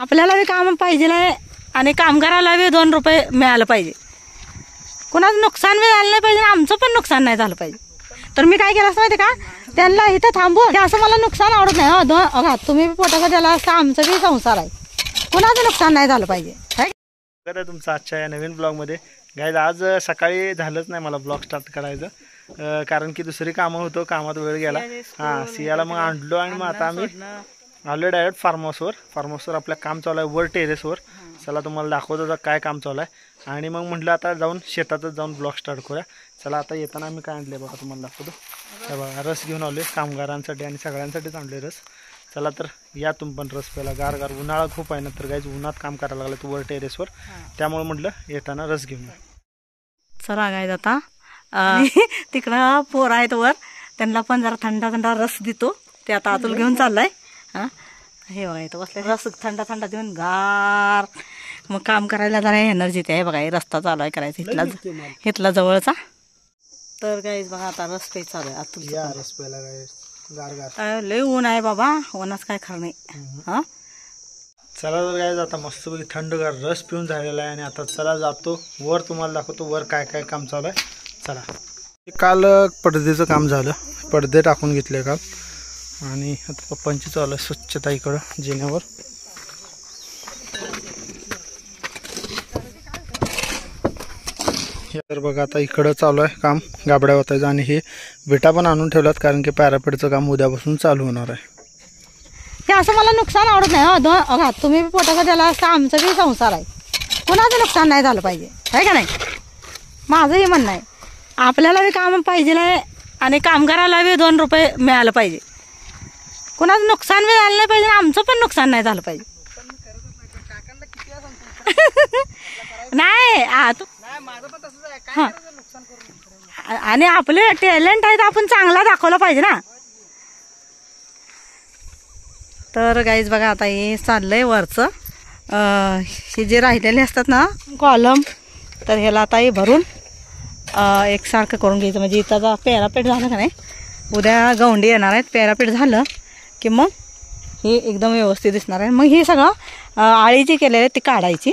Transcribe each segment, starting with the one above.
आपल्याला बी काम पाहिजे आणि कामगाराला बी 2 रुपये मिळालं पाहिजे. कोणाचं नुकसान बी झालं नाही पाहिजे, आमचं पण नुकसान नाही झालं पाहिजे. तर मी काय केलं असं माहिती का, त्यांना इथं थांबून असं मला नुकसान आवडत नाही. हो तुम्ही पोटाचा त्याला असं आमचं बी संसार आहे, कोणाचं नुकसान नाही झालं पाहिजे. तुमचं आजच्या या नवीन ब्लॉगमध्ये गाईज आज सकाळी झालंच नाही मला ब्लॉग स्टार्ट करायचं, कारण की दुसरी कामं होतो, कामात वेळ गेला. हां सियाला मग आणलो आणि मग आता आम्ही आलो डायरेक्ट फार्म हाऊसवर आपलं काम चालू आहे वर टेरेसवर. चला तुम्हाला दाखवतो आता काय काम चालू आहे. आणि मग म्हटलं आता जाऊन शेतातच जाऊन ब्लॉग स्टार्ट करूया. चला आता येताना आम्ही काय आणले बघा तुम्हाला दाखवतो. हे बघा रस घेऊन आलोय कामगारांसाठी आणि सगळ्यांसाठीच आणले रस. चला तर या तुम्ही पण रस प्यायला. गार उन्हाळा खूप आहे ना, तर गाईज उन्हात काम करायला लागलं वर टेरेसवर, त्यामुळे म्हटलं येताना रस घेऊन या. चला गाईज आता तिकडं पोर आहेत वर, त्यांना पण जरा थंडा रस देतो. ते आता आतून घेऊन चाललाय. हा हे बघा इथं बसले रस थंडा देऊन गार मग काम करायला जरा एनर्जी ते आहे. बघा रस्ता चालू आहे करायचा इथला जवळचा. तर गाईज बघा आता रस पे चालू आहे आतून. रस प्यायला गार लय ऊन आहे बाबा, उन्हाच काय खरं नाही. हा चला तर गाईज आता मस्तपैकी थंडगार रस पिऊन झालेला आहे आणि आता चला जातो वर, तुम्हाला दाखवतो वर काय काय काम चालू आहे. चला काल पडदेचं काम झालं, पडदे टाकून घेतले काल आणि आता पप्पांची चालू आहे स्वच्छता इकडं जिन्यावर. तर बघा आता इकडं चालू आहे काम गाबड्या होतायचं आणि हे विटा पण आणून ठेवल्यात, कारण की पॅरापेडचं काम उद्यापासून चालू होणार आहे. हे असं मला नुकसान आवडत नाही. हो तुम्ही पोटाचा त्याला असं आमचं बी संसार आहे, कोणाचं नुकसान नाही झालं पाहिजे, आहे का नाही. माझं हे म्हणणं आहे, आपल्याला बी काम पाहिजे आणि कामगाराला बी 2 रुपये मिळालं पाहिजे. कोणाचं नुकसान बी झालं नाही पाहिजे, आमचं पण नुकसान नाही झालं पाहिजे. नाही आणि आपले टॅलेंट आहेत आपण चांगला दाखवला पाहिजे ना. तर गाईज बघा आता हे चाललंय वरचं, हे जे राहिलेले असतात ना कॉलम, तर ह्याला आता हे भरून एकसारखं करून घ्यायचं. म्हणजे इथं पॅरापेट झालं का नाही, उद्या गवंडी येणार आहेत, पॅरापेट झालं की मग हे एकदम व्यवस्थित दिसणार आहे. मग हे सगळं आळी जी केलेली आहे ती काढायची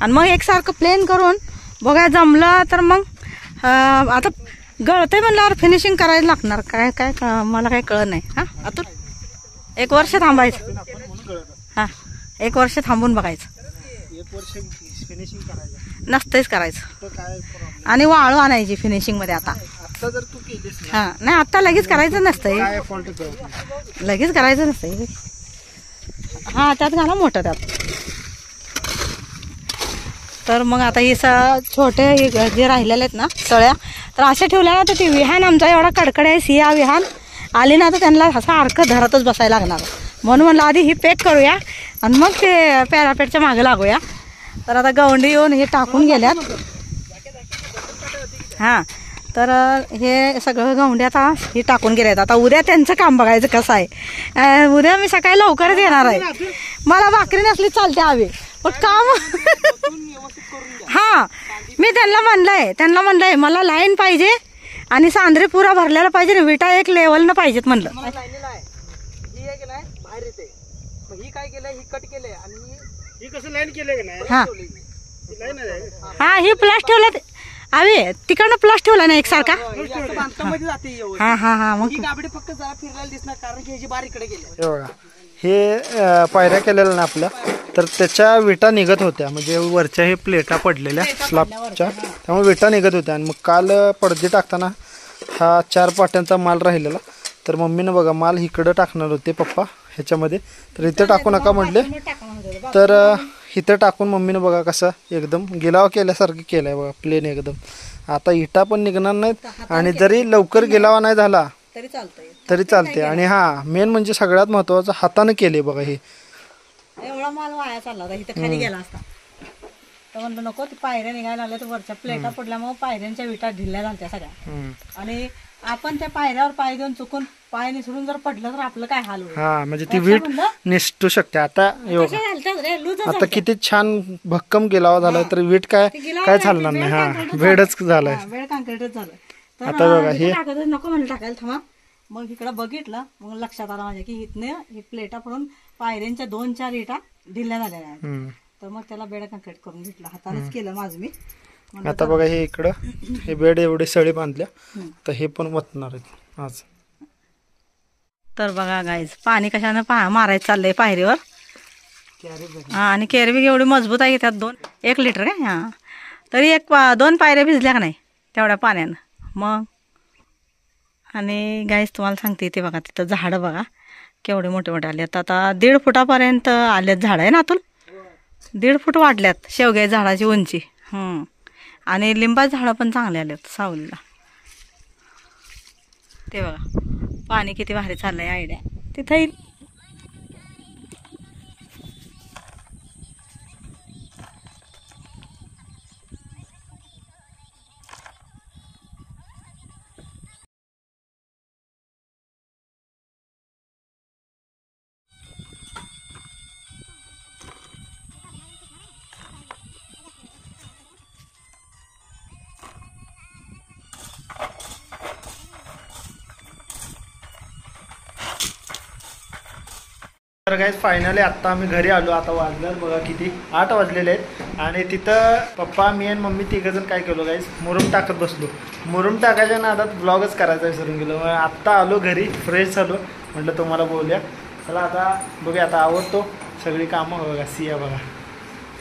आणि मग एकसारखं प्लेन करून बघा जमलं तर मग आता गळतंय म्हणल्यावर फिनिशिंग करायला लागणार. काय मला काही कळत नाही. हां आता 1 वर्ष थांबायचं. हां 1 वर्ष थांबून बघायचं, नसतंच करायचं आणि वाळू आणायची फिनिशिंगमध्ये. आता हां नाही आता लगेच करायचं नसतंय, लगेच करायचं नसतंय. हां त्यात घाला मोठं त्यात. तर मग आता हे छोटे हे जे राहिलेले आहेत ना सळ्या, तर अशा ठेवल्या ना तर ते विहान आमचा एवढा कडकडे आहे, सिया विहान आली ना तर त्यांना सारखं धरतच बसायला लागणार. म्हणून म्हणलं आधी ही पॅक करूया आणि मग ते पॅरापेटच्या मागे लागूया. तर आता गवंडी येऊन हे टाकून गेल्यात. हां तर हे सगळं गवंडी आता हे टाकून गेल्यात. आता उद्या त्यांचं काम बघायचं कसं आहे. उद्या मी सकाळी लवकरच येणार आहे. मला भाकरी नसली चालते हवी पण काम हां मी त्यांना म्हणलंय मला लाईन पाहिजे आणि सांद्रे पुरा भरलेला पाहिजे, विटा एक लेवलनं पाहिजेत म्हणलं. हा ही प्लास ठेवला आम्ही तिकडनं प्लास ठेवला ना एकसारखा. हा मग हे पायऱ्या केलेल्या ना आपल्या, तर त्याच्या विटा निघत होत्या, म्हणजे वरच्या हे प्लेटा पडलेल्या स्लॅबच्या, त्यामुळे विटा निघत होत्या. आणि मग काल पडदे टाकताना हा 4 पाट्यांचा माल राहिलेला, तर मम्मीनं बघा माल इकडं टाकणार होते पप्पा ह्याच्यामध्ये, तर इथं टाकू नका म्हटले, तर इथं टाकून मम्मीनं बघा कसं एकदम गिलावा केल्यासारखं केलंय बघा, प्लेन एकदम. आता इटा पण निघणार नाहीत आणि जरी लवकर गिलावा नाही झाला तरी चालते. आणि हा मेन म्हणजे सगळ्यात महत्वाचं हाताने केले बघा. हे एवढा माल वाया चालला होता, इथं खाली गेला असता तर म्हणलं नको, ते पायऱ्या निघायला लागल्या तर वरच्या प्लेटा पडल्यामुळे पायऱ्यांच्या विटा ढिल्या झाल्या सगळ्या. आणि आपण त्या पायऱ्यावर पाय देऊन चुकून पाय निसरून जर पडलं तर आपलं काय हाल होईल. हा म्हणजे ती वीट निसटू शकते. आता आता किती छान भक्कम गिलावा झालाय, तर वीट काय चालणार नाही. हा वेडच झालाय, वेळ काँक्रीटच झालं. आता बघा हे नको म्हणलं टाकायला थांबा. मग इकडं बघितलं, मग लक्षात आलं माझ्या की इथनं ही प्लेटा पडून पायऱ्यांच्या 2-4 इटा ढिल्या झाल्या आहेत. हम्म. तर मग त्याला बेड कट करून घेतला, हातानेच केलं माझं मी. म्हणलं आता बघा हे इकडं हे बेड एवढे सळी बांधल्या तर हे पण वतणार आहेत आज. तर बघा गाईज पाणी कशानं मारायचं चाललंय पायरीवर. हा आणि केरबी एवढी मजबूत आहे की त्यात 1 लिटर काय. हां तरी 2 पायऱ्या भिजल्या का नाही तेवढ्या पाण्यानं मग. आणि गाईज तुम्हाला सांगते ते बघा तिथं झाडं बघा केवढे मोठे मोठे आलेत. आता 1.5 फुटापर्यंत आलेत झाडं आहे ना अतुल. 1.5 फूट वाढल्यात शेवग्या झाडाची उंची. आणि लिंबाची झाडं पण चांगले आलेत सावलीला. ते बघा पाणी किती भारी चाललंय आयडिया तिथं येईल. तर गाईज फायनली आत्ता आम्ही घरी आलो. आता वाजल्यात बघा किती 8 वाजलेले आहेत. आणि तिथं पप्पा मी आणि मम्मी 3 जण काय केलो गाईज मुरुम टाकत बसलो. मुरुम टाकायच्या नादात ब्लॉगच करायचा विसरून गेलो. आत्ता आलो घरी फ्रेश झालो म्हटलं तुम्हाला बोलूया. चला आता बघूया आता आवडतो सगळी कामं. बघा सिया बघा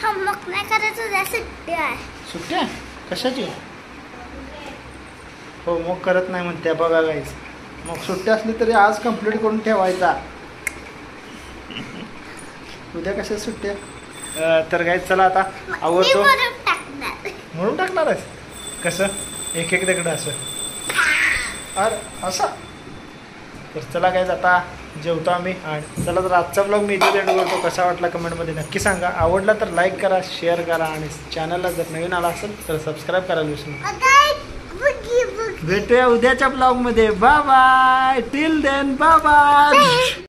होमवर्क नाही करायचं सुट्टी आहे. सुट्ट्या कशाची हो मग करत नाही म्हणते बघा गाईज. मग सुट्टी असली तरी आज कंप्लीट करून ठेवायचा. उद्या कशा सुट्ट्या. तर गाईज चला आता आवडतो म्हणून टाकणार आहेस कसं एक दगड असं अरे असं. तर चला गाईज आता जेवतो आम्ही. आणि चला तर आजचा ब्लॉग मी इथे एंड करतो. कसा वाटला कमेंटमध्ये नक्की सांगा. आवडला तर लाईक करा शेअर करा आणि चॅनलला जर नवीन आला असेल तर सबस्क्राईब करायला विसरू नका. भेटूया उद्याच्या ब्लॉगमध्ये. Bye bye. Till then bye bye.